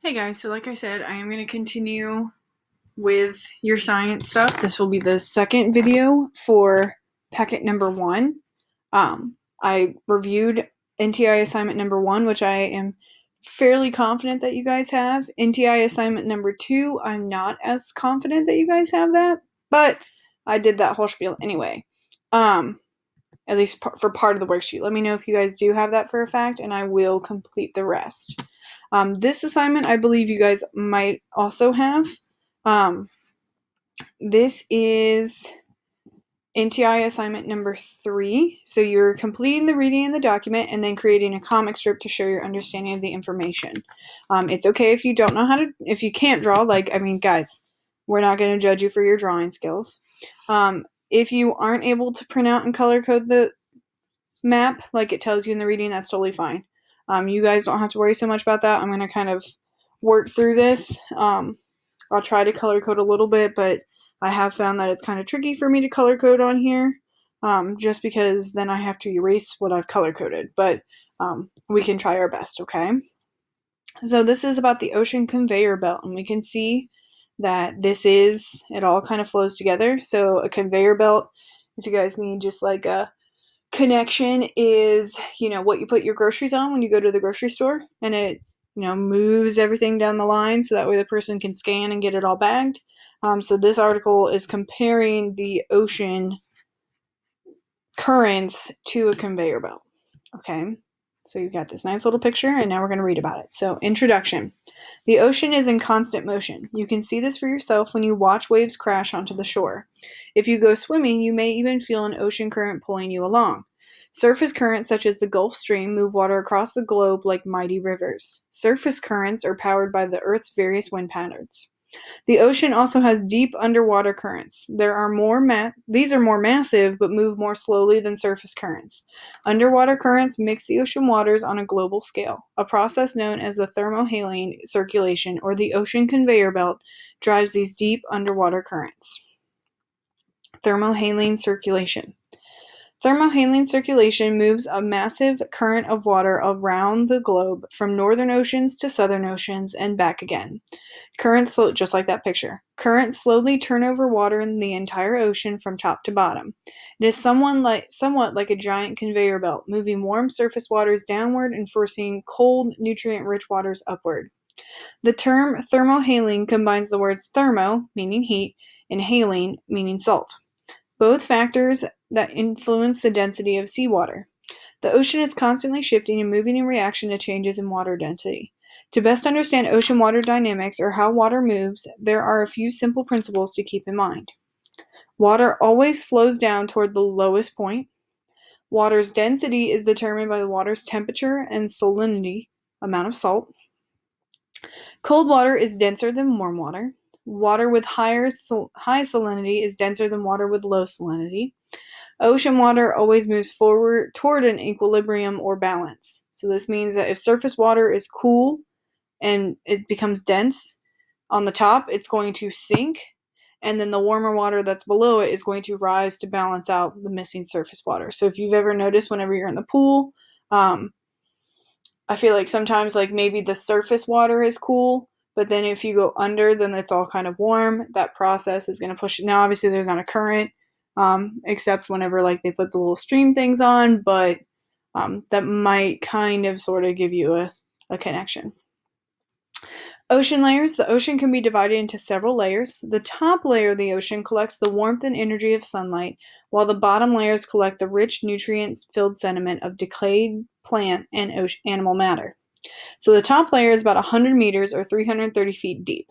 Hey guys, so like I said, I am going to continue with your science stuff. This will be the second video for packet number 1. I reviewed NTI assignment number 1, which I am fairly confident that you guys have. NTI assignment number 2, I'm not as confident that you guys have that, but I did that whole spiel anyway. At least for part of the worksheet. Let me know if you guys do have that for a fact, and I will complete the rest. This assignment, I believe you guys might also have. This is NTI assignment number 3. So you're completing the reading in the document and then creating a comic strip to show your understanding of the information. It's okay if you don't know how to, if you can't draw, guys, we're not going to judge you for your drawing skills. If you aren't able to print out and color code the map like it tells you in the reading, that's totally fine. You guys don't have to worry so much about that. I'm going to kind of work through this. I'll try to color code a little bit, but I have found that it's kind of tricky for me to color code on here, just because then I have to erase what I've color coded, but we can try our best, okay? So this is about the ocean conveyor belt, and we can see that it all kind of flows together. So a conveyor belt, if you guys need just like a connection, is what you put your groceries on when you go to the grocery store, and it moves everything down the line so that way the person can scan and get it all bagged. So this article is comparing the ocean currents to a conveyor belt. Okay, so you've got this nice little picture, and now we're going to read about it. So, introduction. The ocean is in constant motion. You can see this for yourself when you watch waves crash onto the shore. If you go swimming, you may even feel an ocean current pulling you along. Surface currents such as the Gulf Stream move water across the globe like mighty rivers. Surface currents are powered by the Earth's various wind patterns. The ocean also has deep underwater currents. These are more massive but move more slowly than surface currents. Underwater currents mix the ocean waters on a global scale. A process known as the thermohaline circulation, or the ocean conveyor belt, drives these deep underwater currents. Thermohaline circulation. Thermohaline circulation moves a massive current of water around the globe from northern oceans to southern oceans and back again. Just like that picture. Currents slowly turn over water in the entire ocean from top to bottom. It is somewhat like a giant conveyor belt, moving warm surface waters downward and forcing cold, nutrient-rich waters upward. The term thermohaline combines the words thermo, meaning heat, and haline, meaning salt, both factors that influence the density of seawater. The ocean is constantly shifting and moving in reaction to changes in water density. To best understand ocean water dynamics, or how water moves, there are a few simple principles to keep in mind. Water always flows down toward the lowest point. Water's density is determined by the water's temperature and salinity, amount of salt. Cold water is denser than warm water. Water with high salinity is denser than water with low salinity. Ocean water always moves forward toward an equilibrium or balance. So this means that if surface water is cool and it becomes dense on the top, it's going to sink, and then the warmer water that's below it is going to rise to balance out the missing surface water. So if you've ever noticed whenever you're in the pool, I feel like sometimes maybe the surface water is cool, but then if you go under, then it's all kind of warm. That process is going to push it. Now, obviously, there's not a current, except whenever they put the little stream things on, but that might kind of sort of give you a connection. Ocean layers. The ocean can be divided into several layers. The top layer of the ocean collects the warmth and energy of sunlight, while the bottom layers collect the rich, nutrient-filled sediment of decayed plant and animal matter. So the top layer is about 100 meters or 330 feet deep.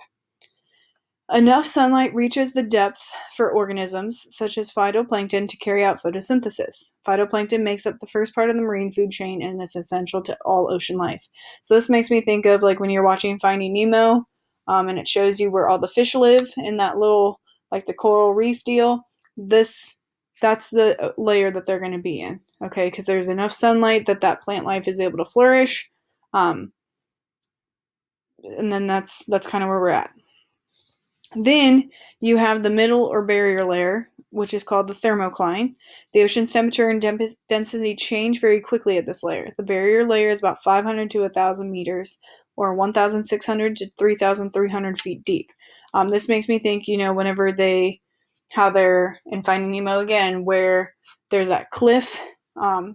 Enough sunlight reaches the depth for organisms, such as phytoplankton, to carry out photosynthesis. Phytoplankton makes up the first part of the marine food chain and is essential to all ocean life. So this makes me think of when you're watching Finding Nemo, and it shows you where all the fish live in that little, the coral reef deal. That's the layer that they're going to be in, okay? Because there's enough sunlight that plant life is able to flourish, and then that's kind of where we're at. Then you have the middle or barrier layer, which is called the thermocline. The ocean's temperature and density change very quickly at this layer. The barrier layer is about 500 to 1,000 meters or 1,600 to 3,300 feet deep. This makes me think, whenever how they're in Finding Nemo again, where there's that cliff.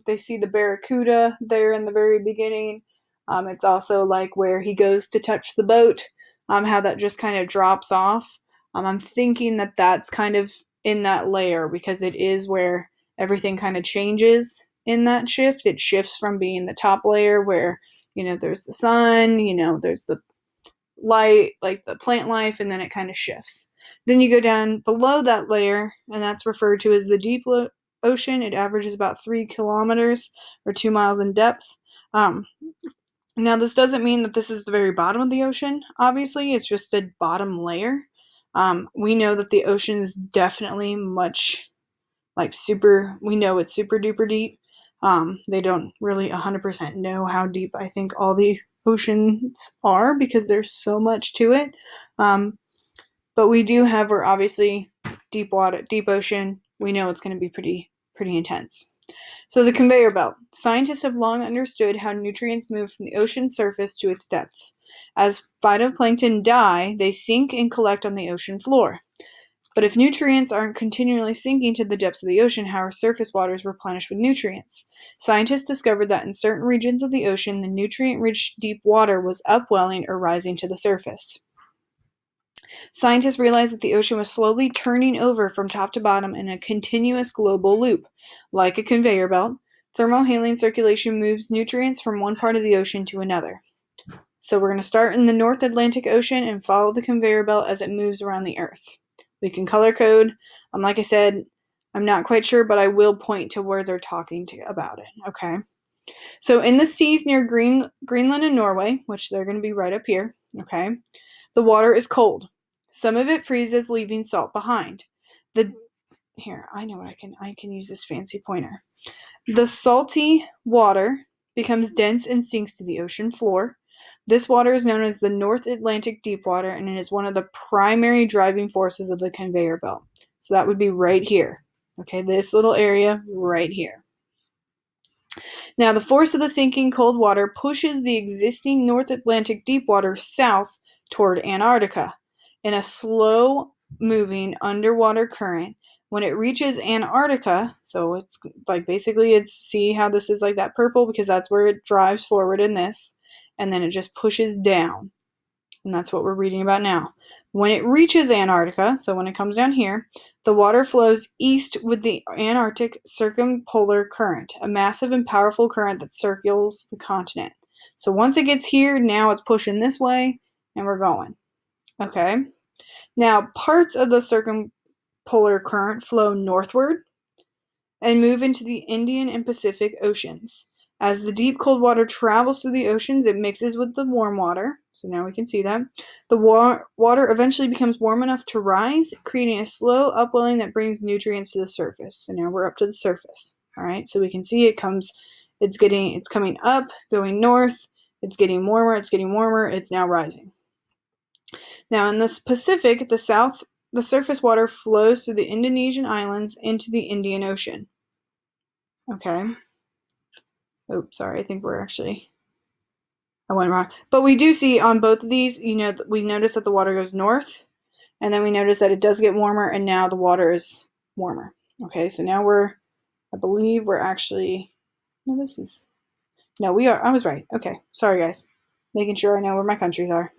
They see the barracuda there in the very beginning. It's also like where he goes to touch the boat, how that just kind of drops off. I'm thinking that that's kind of in that layer because it is where everything kind of changes in that shift. It shifts from being the top layer where, there's the sun, there's the light, like the plant life, and then it kind of shifts. Then you go down below that layer, and that's referred to as the deep ocean. It averages about 3 kilometers or 2 miles in depth. Now, this doesn't mean that this is the very bottom of the ocean, obviously. It's just a bottom layer. We know that the ocean is definitely much we know it's super duper deep. They don't really 100% know how deep I think all the oceans are because there's so much to it. But we're obviously deep water, deep ocean. We know it's going to be pretty intense. So the conveyor belt. Scientists have long understood how nutrients move from the ocean's surface to its depths. As phytoplankton die, they sink and collect on the ocean floor. But if nutrients aren't continually sinking to the depths of the ocean, how are surface waters replenished with nutrients? Scientists discovered that in certain regions of the ocean, the nutrient-rich deep water was upwelling or rising to the surface. Scientists realized that the ocean was slowly turning over from top to bottom in a continuous global loop. Like a conveyor belt, thermohaline circulation moves nutrients from one part of the ocean to another. So we're going to start in the North Atlantic Ocean and follow the conveyor belt as it moves around the Earth. We can color code. Like I said, I'm not quite sure, but I will point to where they're talking about it. Okay. So in the seas near Greenland and Norway, which they're going to be right up here, okay, the water is cold. Some of it freezes, leaving salt behind. I can use this fancy pointer. The salty water becomes dense and sinks to the ocean floor. This water is known as the North Atlantic deep water, and it is one of the primary driving forces of the conveyor belt. So that would be right here. Okay, this little area right here. Now, the force of the sinking cold water pushes the existing North Atlantic deep water south toward Antarctica in a slow-moving underwater current. When it reaches Antarctica, so it's like basically see how this is like that purple because that's where it drives forward in this, and then it just pushes down, and that's what we're reading about now. When it reaches Antarctica, so when it comes down here, the water flows east with the Antarctic circumpolar current, a massive and powerful current that circles the continent. So once it gets here, now it's pushing this way, and we're going. Okay? Now, parts of the circumpolar current flow northward and move into the Indian and Pacific Oceans. As the deep cold water travels through the oceans, it mixes with the warm water. So now we can see that. The water eventually becomes warm enough to rise, creating a slow upwelling that brings nutrients to the surface. So now we're up to the surface. All right, so we can see it's coming up, going north. It's getting warmer. It's now rising. Now in the Pacific, the surface water flows through the Indonesian islands into the Indian Ocean. Okay. Oh, sorry, I think I went wrong. But we do see on both of these, we notice that the water goes north, and then we notice that it does get warmer, and now the water is warmer. Okay, so now I believe we're actually, I was right. Okay, sorry guys. Making sure I know where my countries are.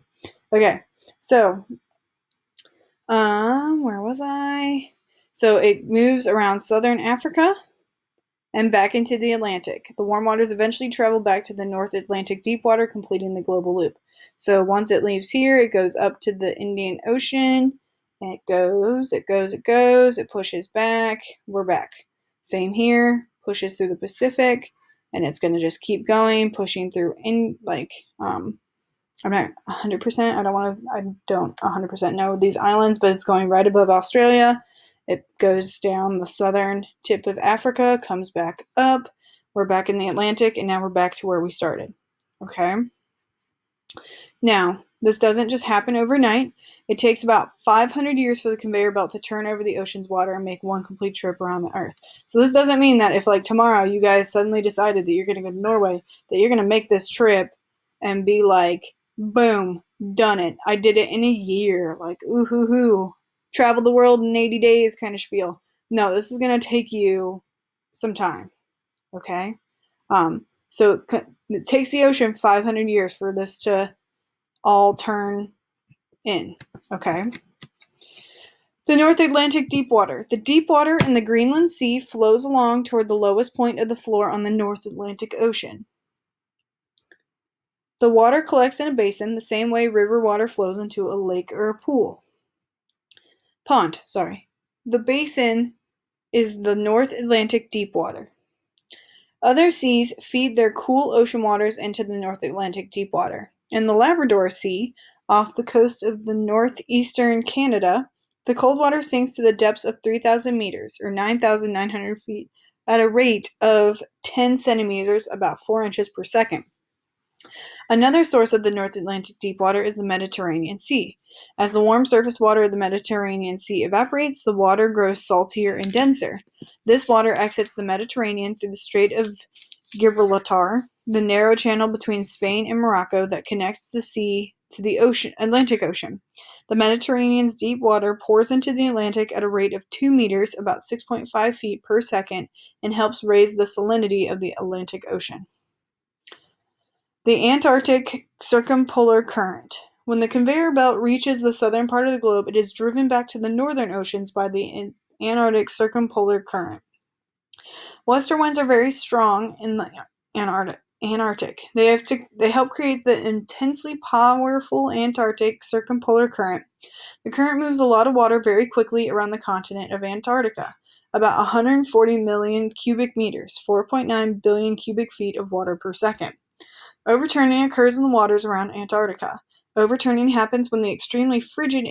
Okay, so, where was I? So it moves around southern Africa and back into the Atlantic. The warm waters eventually travel back to the North Atlantic deep water, completing the global loop. So once it leaves here, it goes up to the Indian Ocean, and it goes, it pushes back, we're back. Same here, pushes through the Pacific, and it's going to just keep going, pushing through I'm not 100%, I don't 100% know these islands, but it's going right above Australia. It goes down the southern tip of Africa, comes back up. We're back in the Atlantic, and now we're back to where we started. Okay? Now, this doesn't just happen overnight. It takes about 500 years for the conveyor belt to turn over the ocean's water and make one complete trip around the Earth. So this doesn't mean that if, tomorrow you guys suddenly decided that you're going to go to Norway, that you're going to make this trip and be Boom, done it. I did it in a year. Like, ooh hoo hoo. Traveled the world in 80 days kind of spiel. No, this is going to take you some time. Okay? So it takes the ocean 500 years for this to all turn in. Okay? The North Atlantic deep water. The deep water in the Greenland Sea flows along toward the lowest point of the floor on the North Atlantic Ocean. The water collects in a basin the same way river water flows into a lake or a pool. Pond, sorry. The basin is the North Atlantic deep water. Other seas feed their cool ocean waters into the North Atlantic deep water. In the Labrador Sea, off the coast of the northeastern Canada, the cold water sinks to the depths of 3,000 meters, or 9,900 feet, at a rate of 10 centimeters, about 4 inches per second. Another source of the North Atlantic deep water is the Mediterranean Sea. As the warm surface water of the Mediterranean Sea evaporates, the water grows saltier and denser. This water exits the Mediterranean through the Strait of Gibraltar, the narrow channel between Spain and Morocco that connects the sea to the Atlantic Ocean. The Mediterranean's deep water pours into the Atlantic at a rate of 2 meters, about 6.5 feet per second, and helps raise the salinity of the Atlantic Ocean. The Antarctic Circumpolar Current. When the conveyor belt reaches the southern part of the globe, it is driven back to the northern oceans by the Antarctic Circumpolar Current. Western winds are very strong in the Antarctic. They help create the intensely powerful Antarctic Circumpolar Current. The current moves a lot of water very quickly around the continent of Antarctica, about 140 million cubic meters, 4.9 billion cubic feet of water per second. Overturning occurs in the waters around Antarctica. Overturning happens when the extremely frigid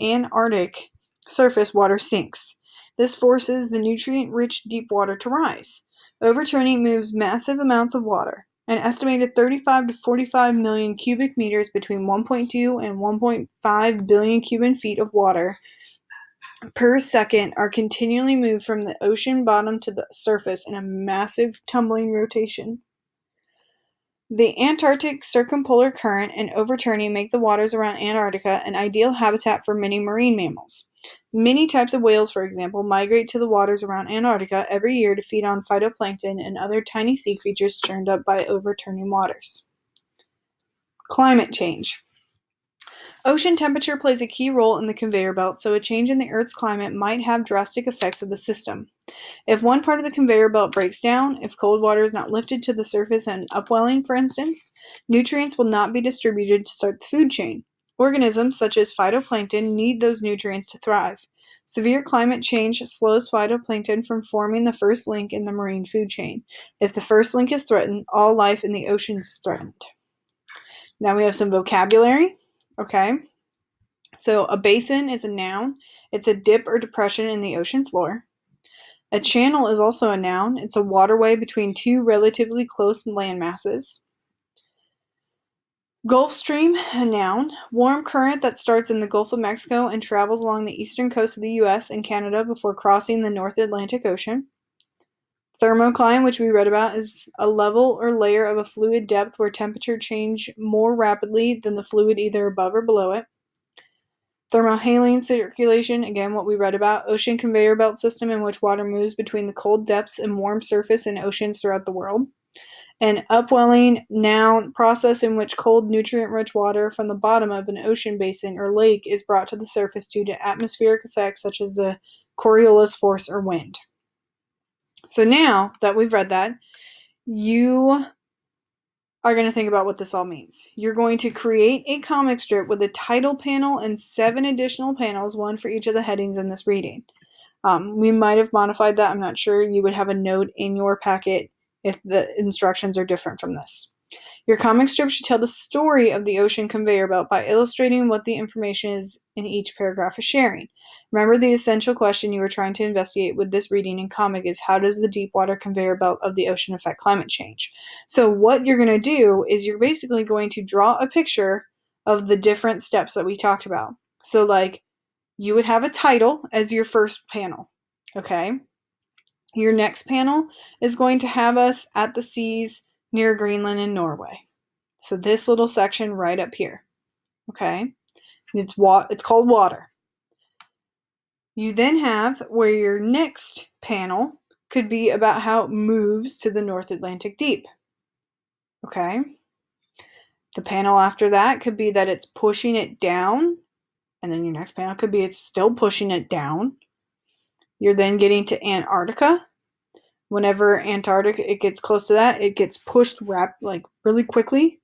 Antarctic surface water sinks. This forces the nutrient-rich deep water to rise. Overturning moves massive amounts of water, an estimated 35 to 45 million cubic meters, between 1.2 and 1.5 billion cubic feet of water per second, are continually moved from the ocean bottom to the surface in a massive tumbling rotation. The Antarctic Circumpolar Current and overturning make the waters around Antarctica an ideal habitat for many marine mammals. Many types of whales, for example, migrate to the waters around Antarctica every year to feed on phytoplankton and other tiny sea creatures churned up by overturning waters. Climate change. Ocean temperature plays a key role in the conveyor belt, so a change in the Earth's climate might have drastic effects of the system. If one part of the conveyor belt breaks down, if cold water is not lifted to the surface and upwelling, for instance, nutrients will not be distributed to start the food chain. Organisms, such as phytoplankton, need those nutrients to thrive. Severe climate change slows phytoplankton from forming the first link in the marine food chain. If the first link is threatened, all life in the oceans is threatened. Now we have some vocabulary. Okay. So a basin is a noun. It's a dip or depression in the ocean floor. A channel is also a noun. It's a waterway between two relatively close land masses. Gulf Stream, a noun. Warm current that starts in the Gulf of Mexico and travels along the eastern coast of the U.S. and Canada before crossing the North Atlantic Ocean. Thermocline, which we read about, is a level or layer of a fluid depth where temperature change more rapidly than the fluid either above or below it. Thermohaline circulation, again what we read about, ocean conveyor belt system in which water moves between the cold depths and warm surface in oceans throughout the world. An upwelling, noun, process in which cold, nutrient-rich water from the bottom of an ocean basin or lake is brought to the surface due to atmospheric effects such as the Coriolis force or wind. So now that we've read that, you are going to think about what this all means. You're going to create a comic strip with a title panel and 7 additional panels, one for each of the headings in this reading. We might have modified that. I'm not sure. You would have a note in your packet if the instructions are different from this. Your comic strip should tell the story of the ocean conveyor belt by illustrating what the information is in each paragraph is sharing. Remember, the essential question you are trying to investigate with this reading and comic is, how does the deep water conveyor belt of the ocean affect climate change? So what you're going to do is you're basically going to draw a picture of the different steps that we talked about. So like, you would have a title as your first panel, okay? Your next panel is going to have us at the seas near Greenland and Norway. So this little section right up here, okay? It's called water. You then have where your next panel could be about how it moves to the North Atlantic Deep, okay? The panel after that could be that it's pushing it down, and then your next panel could be it's still pushing it down. You're then getting to Antarctica. Whenever Antarctica it gets close to that, it gets pushed really quickly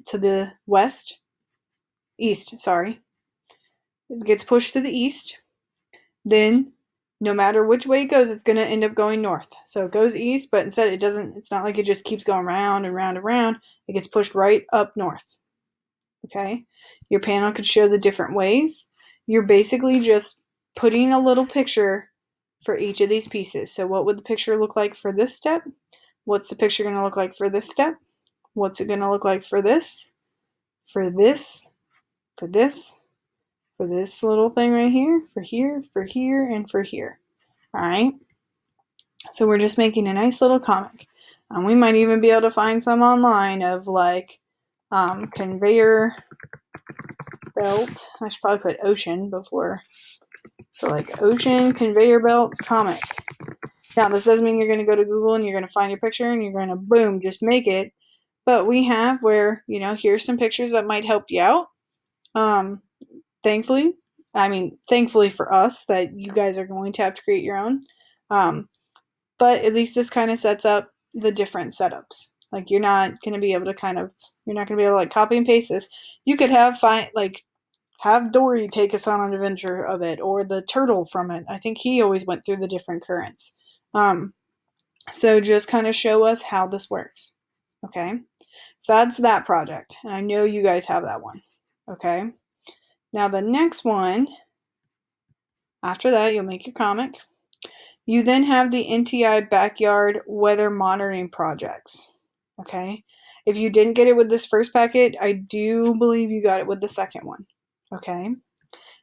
to the east, sorry. It gets pushed to the east. Then no matter which way it goes, it's going to end up going north. So it goes east, but instead it's not like it just keeps going round and round and round. It gets pushed right up north. Okay? Your panel could show the different ways. You're basically just putting a little picture for each of these pieces. So what would the picture look like for this step? What's the picture going to look like for this step? What's it going to look like for this? For this? For this? For this little thing right here? For here? For here? And for here. Alright? So we're just making a nice little comic. We might even be able to find some online of conveyor belt. I should probably put ocean before. So ocean conveyor belt comic. Now this doesn't mean you're going to go to Google and you're going to find your picture and you're going to boom, just make it. But we have where, here's some pictures that might help you out. Thankfully for us that you guys are going to have to create your own. But at least this kind of sets up the different setups. You're not going to be able to copy and paste this. You could have Dory take us on an adventure of it, or the turtle from it. I think he always went through the different currents. So just kind of show us how this works. Okay? So that's that project. And I know you guys have that one. Okay? Now the next one, after that, you'll make your comic. You then have the NTI backyard weather monitoring projects. Okay? If you didn't get it with this first packet, I do believe you got it with the second one. Okay?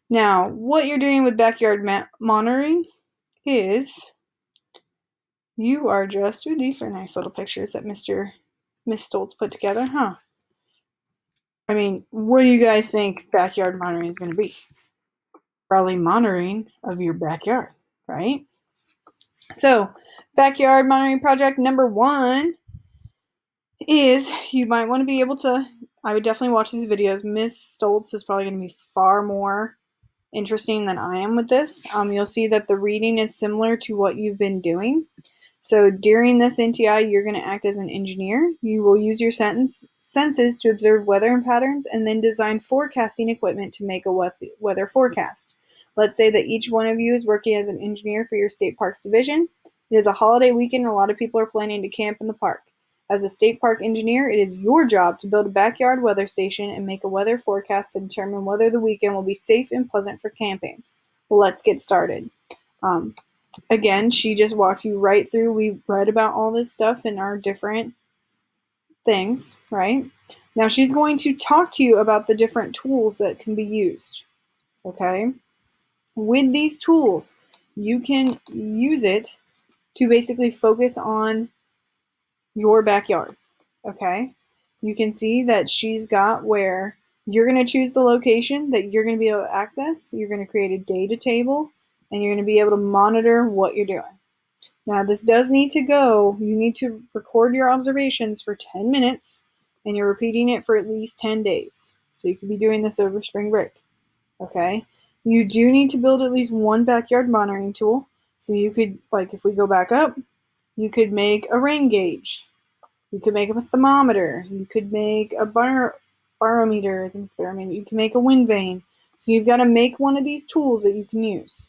Now, what you're doing with backyard monitoring is you are just, these are nice little pictures that Miss Stoltz put together, huh? I mean, what do you guys think backyard monitoring is going to be? Probably monitoring of your backyard, right? So, backyard monitoring project number 1 is you might want to be able to, I would definitely watch these videos. Miss Stoltz is probably going to be far more interesting than I am with this. You'll see that the reading is similar to what you've been doing. So during this NTI, you're going to act as an engineer. You will use your senses to observe weather and patterns and then design forecasting equipment to make a weather forecast. Let's say that each one of you is working as an engineer for your state parks division. It is a holiday weekend and a lot of people are planning to camp in the park. As a state park engineer, it is your job to build a backyard weather station and make a weather forecast to determine whether the weekend will be safe and pleasant for camping. Let's get started. Again, she just walks you right through. We read about all this stuff in our different things, right? Now she's going to talk to you about the different tools that can be used, okay? With these tools, you can use it to basically focus on your backyard, okay? You can see that she's got where you're going to choose the location that you're going to be able to access. You're going to create a data table, and you're going to be able to monitor what you're doing. Now, this does need to go. You need to record your observations for 10 minutes, and you're repeating it for at least 10 days. So you could be doing this over spring break, okay? You do need to build at least one backyard monitoring tool. So you could, if we go back up, you could make a rain gauge. You could make a thermometer. You could make a barometer. I think it's barometer. You can make a wind vane. So you've got to make one of these tools that you can use,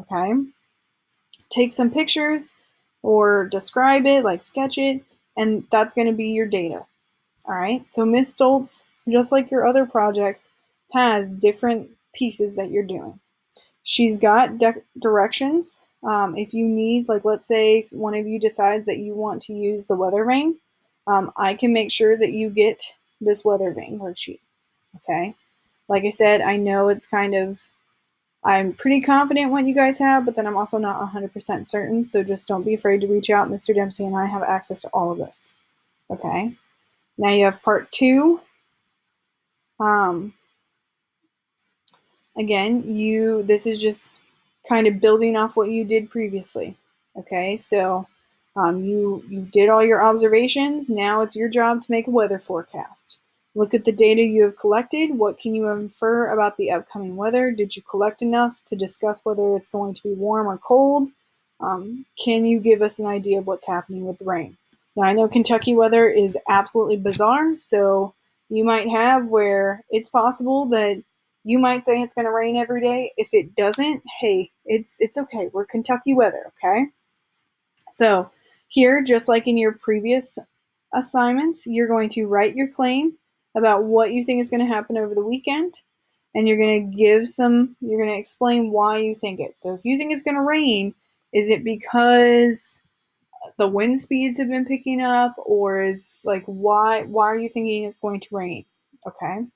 okay? Take some pictures or describe it, sketch it, and that's going to be your data. All right, so Miss Stoltz, just like your other projects, has different pieces that you're doing. She's got directions. If you need, let's say one of you decides that you want to use the weather vane, I can make sure that you get this weather vane worksheet, okay? Like I said, I know it's I'm pretty confident what you guys have, but then I'm also not 100% certain, so just don't be afraid to reach out. Mr. Dempsey and I have access to all of this, okay? Now you have part 2. Again, this is just kind of building off what you did previously. Okay, so you did all your observations. Now it's your job to make a weather forecast. Look at the data you have collected. What can you infer about the upcoming weather? Did you collect enough to discuss whether it's going to be warm or cold? Can you give us an idea of what's happening with the rain? Now, I know Kentucky weather is absolutely bizarre, so you might have where it's possible that you might say it's going to rain every day. If it doesn't, hey, it's okay. We're Kentucky weather, okay? So here, just like in your previous assignments, you're going to write your claim about what you think is going to happen over the weekend, and you're going to explain why you think it. So if you think it's going to rain, is it because the wind speeds have been picking up, or is like why are you thinking it's going to rain? Okay.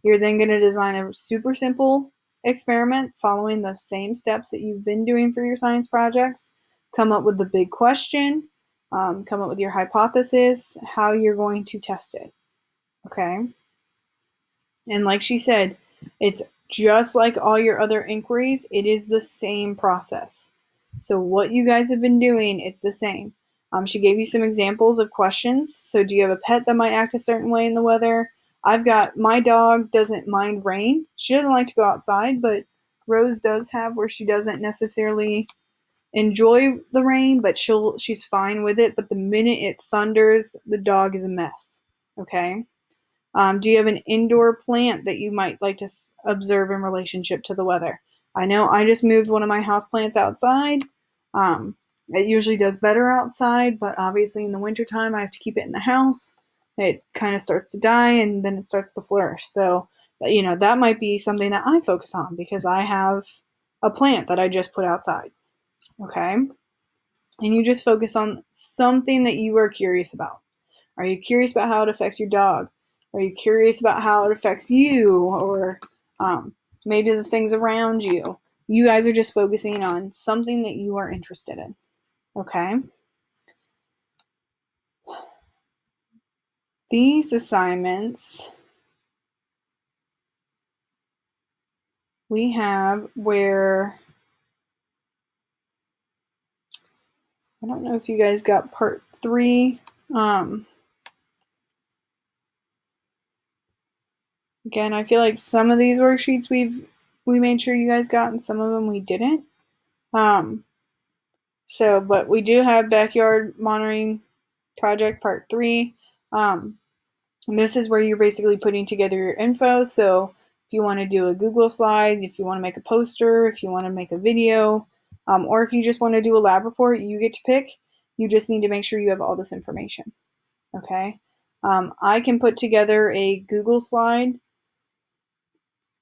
You're then going to design a super simple experiment following the same steps that you've been doing for your science projects. Come up with the big question, come up with your hypothesis, how you're going to test it. Okay? And like she said, it's just like all your other inquiries, it is the same process. So what you guys have been doing, it's the same. She gave you some examples of questions. So do you have a pet that might act a certain way in the weather? My dog doesn't mind rain. She doesn't like to go outside, but Rose does have where she doesn't necessarily enjoy the rain, but she's fine with it. But the minute it thunders, the dog is a mess. Okay? Do you have an indoor plant that you might like to observe in relationship to the weather? I know I just moved one of my house plants outside. It usually does better outside, but obviously in the wintertime I have to keep it in the house. It kind of starts to die and then it starts to flourish. So, that might be something that I focus on because I have a plant that I just put outside. Okay? And you just focus on something that you are curious about. Are you curious about how it affects your dog? Are you curious about how it affects you or maybe the things around you? You guys are just focusing on something that you are interested in. Okay? These assignments we have where I don't know if you guys got part 3. Again, I feel like some of these worksheets we made sure you guys got and some of them we didn't. But we do have backyard monitoring project part 3. And this is where you're basically putting together your info. So if you want to do a Google slide, if you want to make a poster, if you want to make a video, or if you just want to do a lab report, you get to pick. You just need to make sure you have all this information. Okay. I can put together a Google slide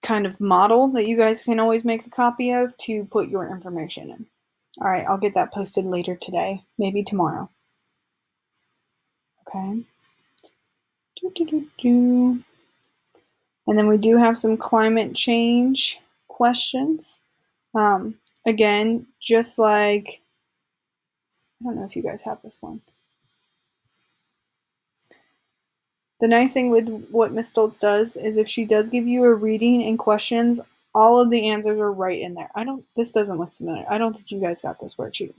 kind of model that you guys can always make a copy of to put your information in. All right, I'll get that posted later today, maybe tomorrow. Okay. And then we do have some climate change questions. Again, just like, I don't know if you guys have this one. The nice thing with what Miss Stoltz does is if she does give you a reading and questions, all of the answers are right in there. This doesn't look familiar. I don't think you guys got this worksheet.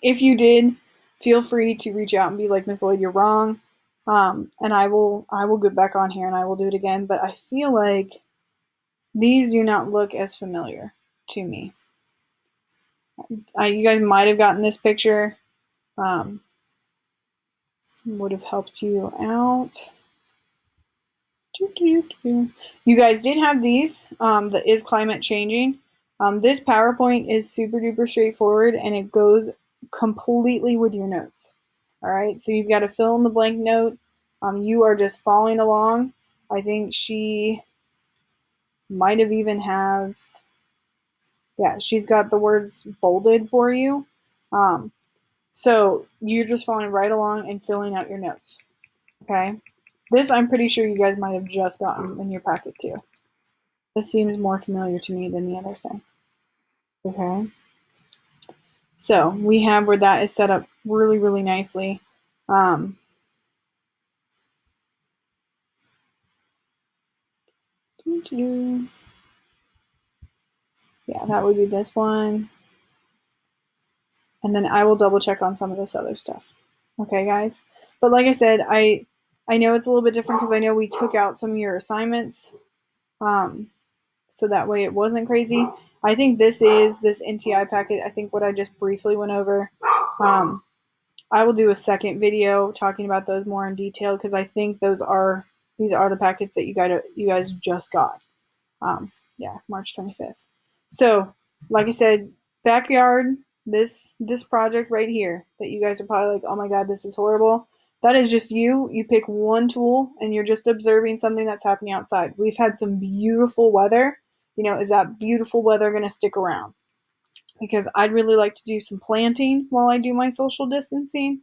If you did, feel free to reach out and be like, Miss Lloyd, you're wrong. And I will get back on here and I will do it again. But I feel like these do not look as familiar to me. You guys might have gotten this picture. Would have helped you out. You guys did have these. The Is Climate Changing? This PowerPoint is super duper straightforward and it goes completely with your notes. All right, so you've got to fill in the blank note. You are just following along. I think she might have even she's got the words bolded for you. So you're just following right along and filling out your notes. Okay. This I'm pretty sure you guys might have just gotten in your packet too. This seems more familiar to me than the other thing. Okay. So we have where that is set up really, really nicely. Yeah, that would be this one. And then I will double check on some of this other stuff. Okay, guys? But like I said, I know it's a little bit different because I know we took out some of your assignments. So that way it wasn't crazy. I think this is this NTI packet. I think what I just briefly went over. I will do a second video talking about those more in detail because I think these are the packets that you guys just got. Yeah, March 25th. So, like I said, backyard, this project right here that you guys are probably like, oh my god, this is horrible. That is just you. You pick one tool and you're just observing something that's happening outside. We've had some beautiful weather. Is that beautiful weather going to stick around? Because I'd really like to do some planting while I do my social distancing.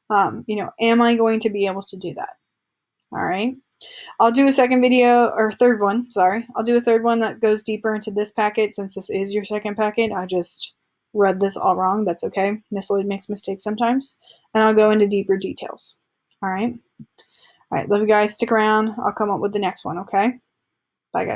Am I going to be able to do that? All right. I'll do a second video, or third one, sorry. I'll do a third one that goes deeper into this packet since this is your second packet. I just read this all wrong. That's okay. Miss Lloyd makes mistakes sometimes. And I'll go into deeper details. All right. All right. Love you guys. Stick around. I'll come up with the next one, okay? Bye, guys.